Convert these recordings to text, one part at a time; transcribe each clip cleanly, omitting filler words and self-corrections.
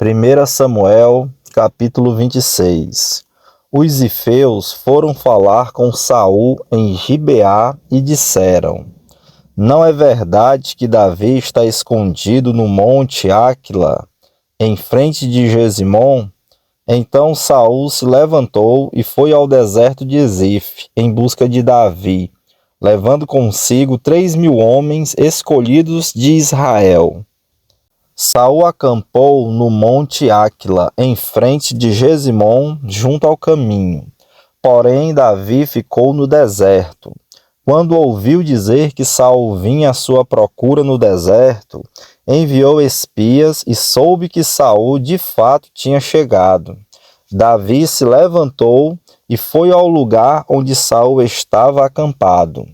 1 Samuel, capítulo 26. Os zifeus foram falar com Saul em Gibeá e disseram: Não é verdade que Davi está escondido no monte Áquila, em frente de Jesimom? Então Saul se levantou e foi ao deserto de Zif, em busca de Davi, levando consigo 3.000 homens escolhidos de Israel. Saul acampou no monte Áquila, em frente de Jesimom, junto ao caminho. Porém, Davi ficou no deserto. Quando ouviu dizer que Saul vinha à sua procura no deserto, enviou espias e soube que Saul de fato tinha chegado. Davi se levantou e foi ao lugar onde Saul estava acampado.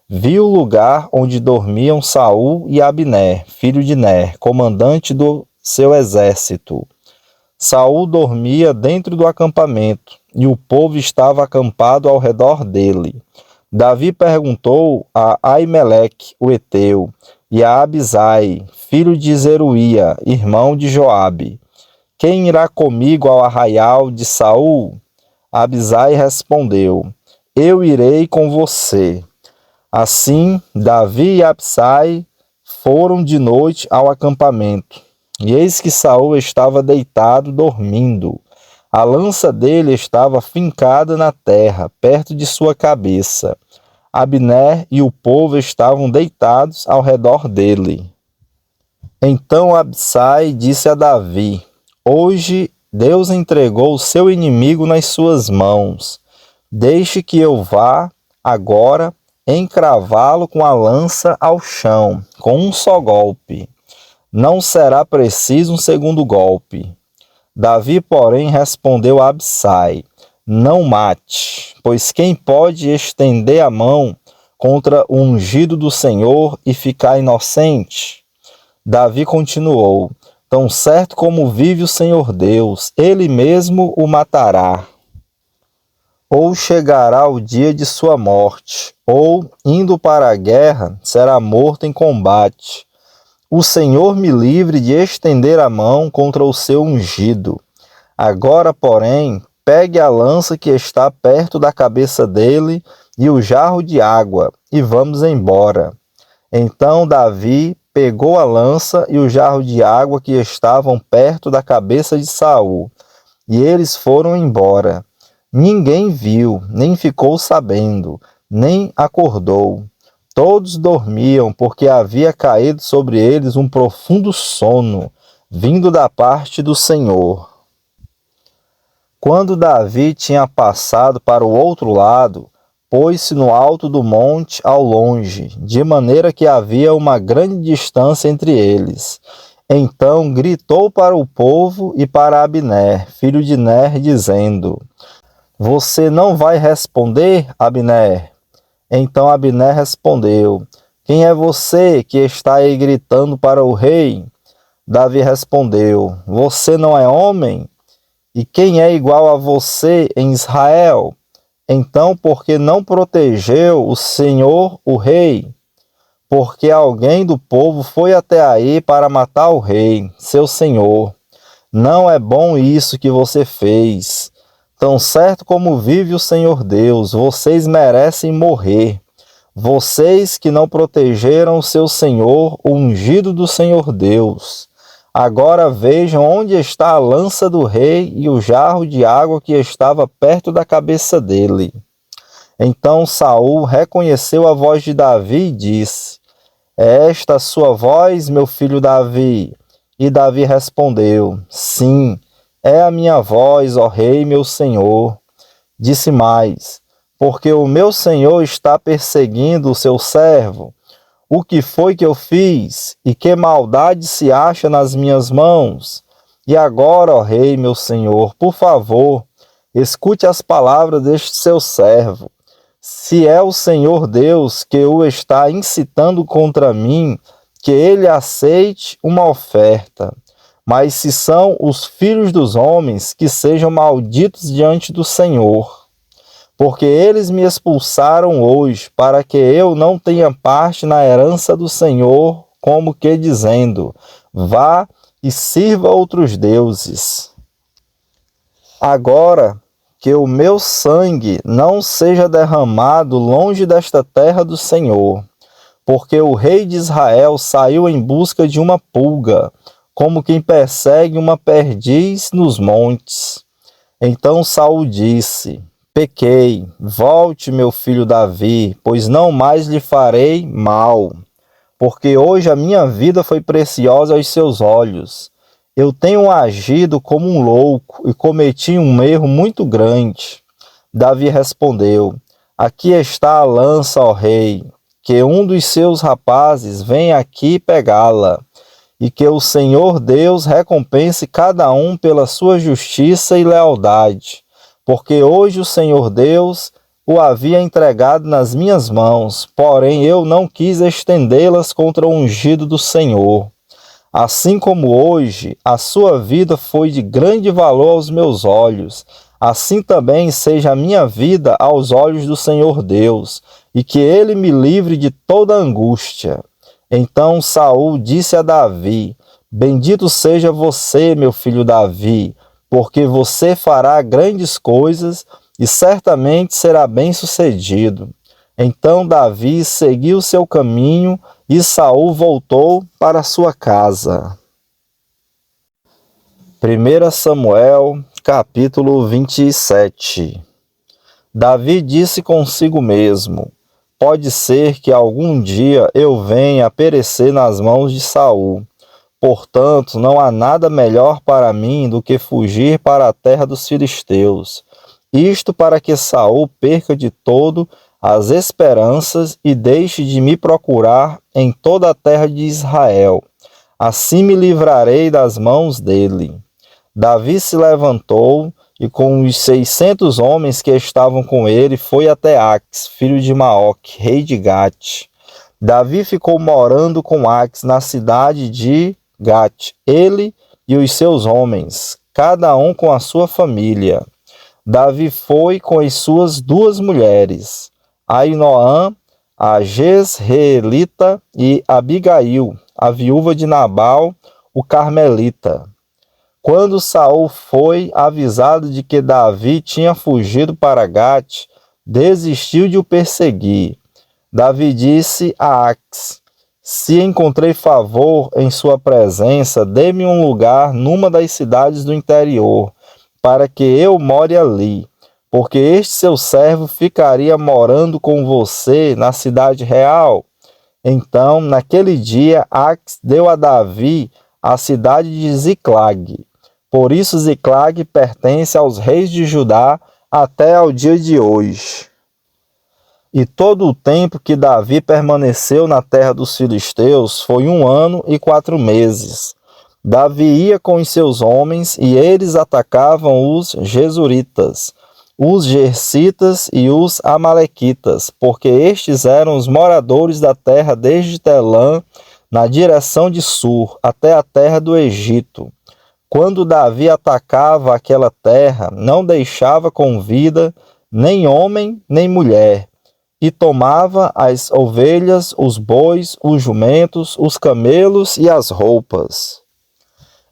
Viu o lugar onde dormiam Saul e Abner, filho de Ner, comandante do seu exército. Saul dormia dentro do acampamento, e o povo estava acampado ao redor dele. Davi perguntou a Aimeleque, o Eteu, e a Abisai, filho de Zeruía, irmão de Joabe: Quem irá comigo ao arraial de Saul? Abisai respondeu: Eu irei com você. Assim, Davi e Absai foram de noite ao acampamento, e eis que Saul estava deitado dormindo. A lança dele estava fincada na terra, perto de sua cabeça. Abner e o povo estavam deitados ao redor dele. Então Absai disse a Davi: Hoje Deus entregou o seu inimigo nas suas mãos. Deixe que eu vá agora encravá-lo com a lança ao chão, com um só golpe. Não será preciso um segundo golpe. Davi, porém, respondeu a Absai: Não mate, pois quem pode estender a mão contra o ungido do Senhor e ficar inocente? Davi continuou: Tão certo como vive o Senhor Deus, ele mesmo o matará. Ou chegará o dia de sua morte, ou, indo para a guerra, será morto em combate. O Senhor me livre de estender a mão contra o seu ungido. Agora, porém, pegue a lança que está perto da cabeça dele e o jarro de água, e vamos embora. Então Davi pegou a lança e o jarro de água que estavam perto da cabeça de Saul, e eles foram embora. Ninguém viu, nem ficou sabendo, nem acordou. Todos dormiam, porque havia caído sobre eles um profundo sono, vindo da parte do Senhor. Quando Davi tinha passado para o outro lado, pôs-se no alto do monte ao longe, de maneira que havia uma grande distância entre eles. Então gritou para o povo e para Abner, filho de Ner, dizendo: Você não vai responder, Abner? Então Abner respondeu: Quem é você que está aí gritando para o rei? Davi respondeu: Você não é homem? E quem é igual a você em Israel? Então, por que não protegeu o Senhor, o rei? Porque alguém do povo foi até aí para matar o rei, seu senhor. Não é bom isso que você fez. Tão certo como vive o Senhor Deus, vocês merecem morrer. Vocês que não protegeram o seu Senhor, o ungido do Senhor Deus. Agora vejam onde está a lança do rei e o jarro de água que estava perto da cabeça dele. Então Saul reconheceu a voz de Davi e disse: É esta a sua voz, meu filho Davi? E Davi respondeu: Sim, é a minha voz, ó rei, meu senhor. Disse mais: Porque o meu senhor está perseguindo o seu servo. O que foi que eu fiz? E que maldade se acha nas minhas mãos? E agora, ó rei, meu senhor, por favor, escute as palavras deste seu servo. Se é o Senhor Deus que o está incitando contra mim, que ele aceite uma oferta. Mas se são os filhos dos homens, que sejam malditos diante do Senhor. Porque eles me expulsaram hoje, para que eu não tenha parte na herança do Senhor, como que dizendo: Vá e sirva outros deuses. Agora que o meu sangue não seja derramado longe desta terra do Senhor, porque o rei de Israel saiu em busca de uma pulga, como quem persegue uma perdiz nos montes. Então Saul disse: Pequei, volte, meu filho Davi, pois não mais lhe farei mal, porque hoje a minha vida foi preciosa aos seus olhos. Eu tenho agido como um louco e cometi um erro muito grande. Davi respondeu: Aqui está a lança, ó rei, que um dos seus rapazes venha aqui pegá-la, e que o Senhor Deus recompense cada um pela sua justiça e lealdade, porque hoje o Senhor Deus o havia entregado nas minhas mãos, porém eu não quis estendê-las contra o ungido do Senhor. Assim como hoje a sua vida foi de grande valor aos meus olhos, assim também seja a minha vida aos olhos do Senhor Deus, e que ele me livre de toda angústia. Então Saul disse a Davi: Bendito seja você, meu filho Davi, porque você fará grandes coisas e certamente será bem-sucedido. Então Davi seguiu seu caminho e Saul voltou para sua casa. 1 Samuel, capítulo 27. Davi disse consigo mesmo: Pode ser que algum dia eu venha a perecer nas mãos de Saul. Portanto, não há nada melhor para mim do que fugir para a terra dos filisteus. Isto para que Saul perca de todo as esperanças e deixe de me procurar em toda a terra de Israel. Assim me livrarei das mãos dele. Davi se levantou e com os 600 homens que estavam com ele foi até Aques, filho de Maoque, rei de Gate. Davi ficou morando com Aques na cidade de Gate, ele e os seus homens, cada um com a sua família. Davi foi com as suas 2 mulheres, Ainoã, a Jezreelita, e Abigail, a viúva de Nabal, o Carmelita. Quando Saul foi avisado de que Davi tinha fugido para Gate, desistiu de o perseguir. Davi disse a Aques: Se encontrei favor em sua presença, dê-me um lugar numa das cidades do interior, para que eu more ali, porque este seu servo ficaria morando com você na cidade real. Então, naquele dia, Aques deu a Davi a cidade de Ziclag. Por isso Ziclag pertence aos reis de Judá até ao dia de hoje. E todo o tempo que Davi permaneceu na terra dos filisteus foi 1 ano e 4 meses. Davi ia com os seus homens e eles atacavam os Gesuritas, os Gersitas e os Amalequitas, porque estes eram os moradores da terra desde Telã, na direção de Sur, até a terra do Egito. Quando Davi atacava aquela terra, não deixava com vida nem homem nem mulher, e tomava as ovelhas, os bois, os jumentos, os camelos e as roupas.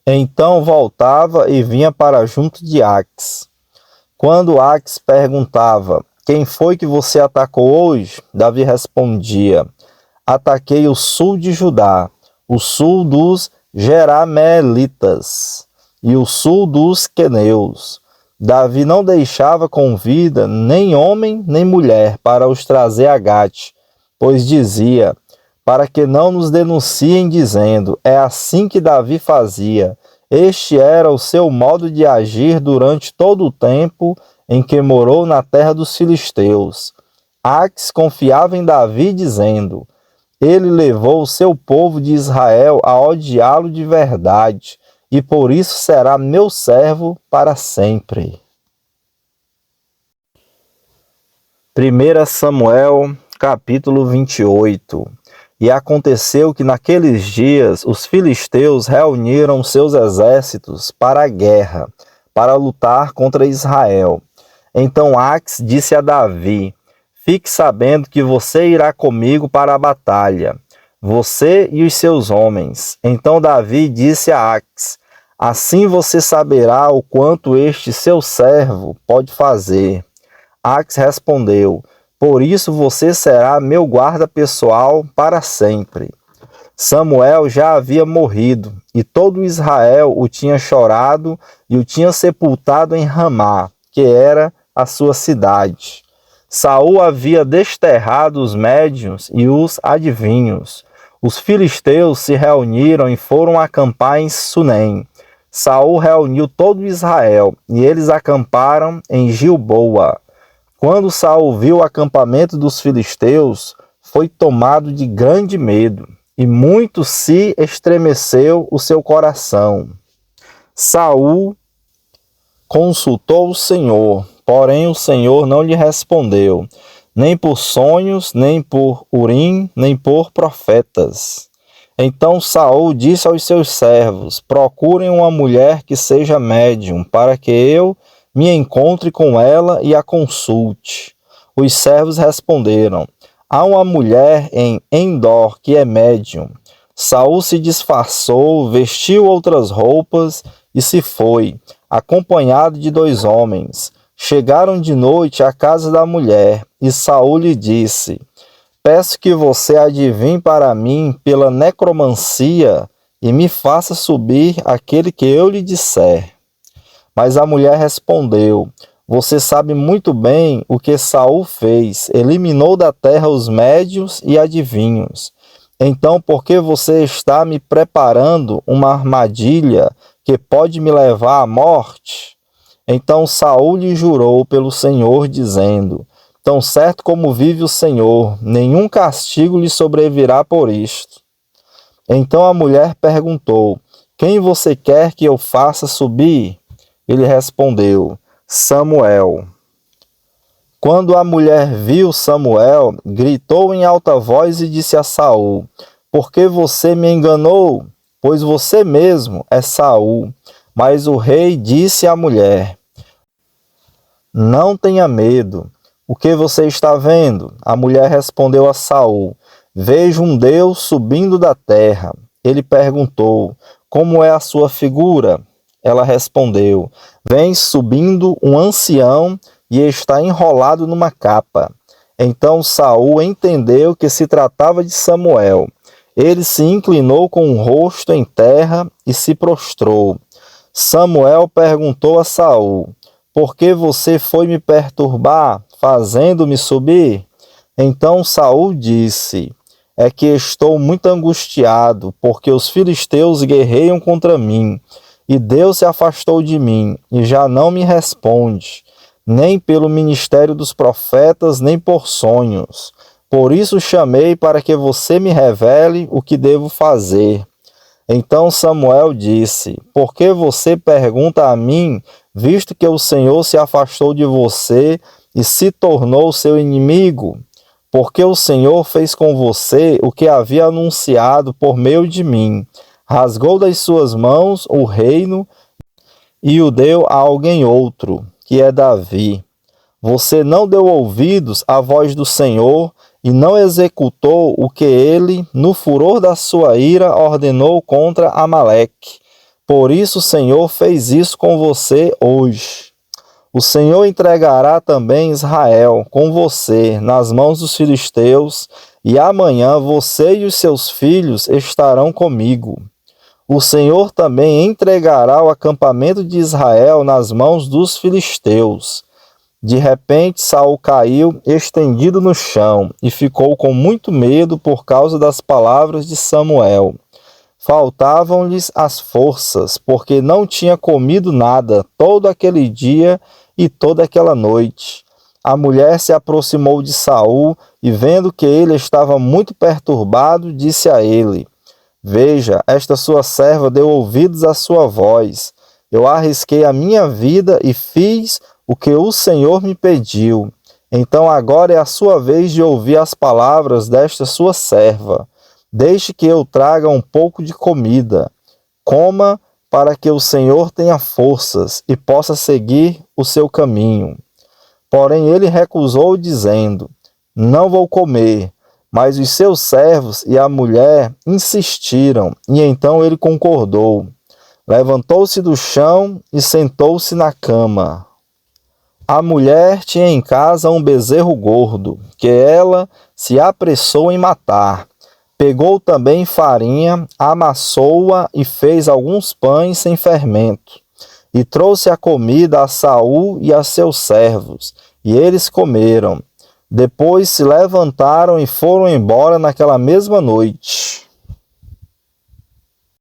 Então voltava e vinha para junto de Aques. Quando Aques perguntava: Quem foi que você atacou hoje? Davi respondia: Ataquei o sul de Judá, o sul dos Jerameelitas e o sul dos queneus. Davi não deixava com vida nem homem nem mulher para os trazer a Gate, pois dizia: para que não nos denunciem dizendo: é assim que Davi fazia. Este era o seu modo de agir durante todo o tempo em que morou na terra dos filisteus. Aques confiava em Davi, dizendo: ele levou o seu povo de Israel a odiá-lo de verdade, e por isso será meu servo para sempre. 1 Samuel, capítulo 28. E aconteceu que naqueles dias os filisteus reuniram seus exércitos para a guerra, para lutar contra Israel. Então Aques disse a Davi: Fique sabendo que você irá comigo para a batalha. você e os seus homens. Então Davi disse a Aques: assim você saberá o quanto este seu servo pode fazer. Aques respondeu: por isso você será meu guarda pessoal para sempre. Samuel já havia morrido, e todo Israel o tinha chorado e o tinha sepultado em Ramá, que era a sua cidade. Saul havia desterrado os médiuns e os adivinhos. Os filisteus se reuniram e foram acampar em Sunem. Saul reuniu todo Israel, e eles acamparam em Gilboa. Quando Saul viu o acampamento dos filisteus, foi tomado de grande medo, e muito se estremeceu o seu coração. Saul consultou o Senhor, porém o Senhor não lhe respondeu, nem por sonhos, nem por Urim, nem por profetas. Então Saul disse aos seus servos: procurem uma mulher que seja médium, para que eu me encontre com ela e a consulte. Os servos responderam: há uma mulher em Endor que é médium. Saul se disfarçou, vestiu outras roupas e se foi, acompanhado de 2 homens. Chegaram de noite à casa da mulher, e Saul lhe disse: peço que você adivinhe para mim pela necromancia e me faça subir aquele que eu lhe disser. Mas a mulher respondeu: você sabe muito bem o que Saul fez, eliminou da terra os médios e adivinhos. Então, por que você está me preparando uma armadilha que pode me levar à morte? Então Saul lhe jurou pelo Senhor, dizendo: tão certo como vive o Senhor, nenhum castigo lhe sobrevirá por isto. Então a mulher perguntou: quem você quer que eu faça subir? Ele respondeu: Samuel. Quando a mulher viu Samuel, gritou em alta voz e disse a Saul: por que você me enganou? Pois você mesmo é Saul. Mas o rei disse à mulher: não tenha medo. O que você está vendo? A mulher respondeu a Saul: vejo um Deus subindo da terra. Ele perguntou: como é a sua figura? Ela respondeu: vem subindo um ancião e está enrolado numa capa. Então Saul entendeu que se tratava de Samuel. Ele se inclinou com o rosto em terra e se prostrou. Samuel perguntou a Saul: por que você foi me perturbar, fazendo-me subir? Então Saul disse: é que estou muito angustiado, porque os filisteus guerreiam contra mim, e Deus se afastou de mim, e já não me responde, nem pelo ministério dos profetas, nem por sonhos. Por isso chamei para que você me revele o que devo fazer. Então Samuel disse: por que você pergunta a mim, visto que o Senhor se afastou de você e se tornou seu inimigo? Porque o Senhor fez com você o que havia anunciado por meio de mim. Rasgou das suas mãos o reino e o deu a alguém outro, que é Davi. Você não deu ouvidos à voz do Senhor e não executou o que ele, no furor da sua ira, ordenou contra Amaleque. Por isso o Senhor fez isso com você hoje. O Senhor entregará também Israel com você nas mãos dos filisteus, e amanhã você e os seus filhos estarão comigo. O Senhor também entregará o acampamento de Israel nas mãos dos filisteus. De repente Saul caiu estendido no chão e ficou com muito medo por causa das palavras de Samuel. Faltavam-lhes as forças, porque não tinha comido nada todo aquele dia e toda aquela noite. A mulher se aproximou de Saul e, vendo que ele estava muito perturbado, disse a ele: veja, esta sua serva deu ouvidos à sua voz. Eu arrisquei a minha vida e fiz o que o Senhor me pediu. Então agora é a sua vez de ouvir as palavras desta sua serva. Deixe que eu traga um pouco de comida. Coma, para que o Senhor tenha forças e possa seguir o seu caminho. Porém ele recusou, dizendo: não vou comer. Mas os seus servos e a mulher insistiram, e então ele concordou. Levantou-se do chão e sentou-se na cama. A mulher tinha em casa um bezerro gordo, que ela se apressou em matar. Pegou também farinha, amassou-a e fez alguns pães sem fermento. E trouxe a comida a Saul e a seus servos, e eles comeram. Depois se levantaram e foram embora naquela mesma noite.